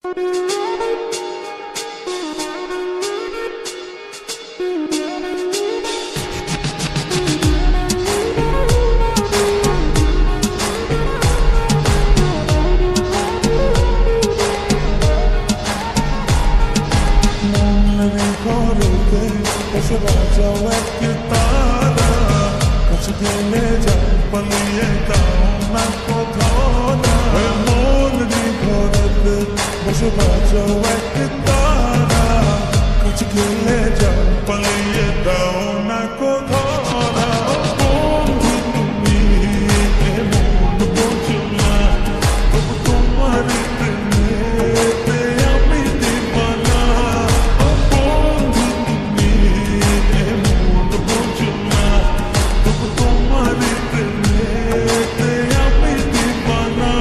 कैसे बाजाओ एक तारा कुछ गेले जाओ पलिए गाओ ना को धाना मोन दी भरत कैसे बाजाओ एक तारा कुछ गेले जाओ पलिए गाओ ना को धाना बंधु তুমি এ মন বোঝো না তবু তোমার প্রেমেতে আমি দিবানা বন্ধু তুমি এ মন বোঝো না তবু তোমার প্রেমেতে আমি দিবানা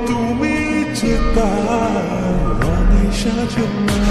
তুমি যে তার রঙে সাজানো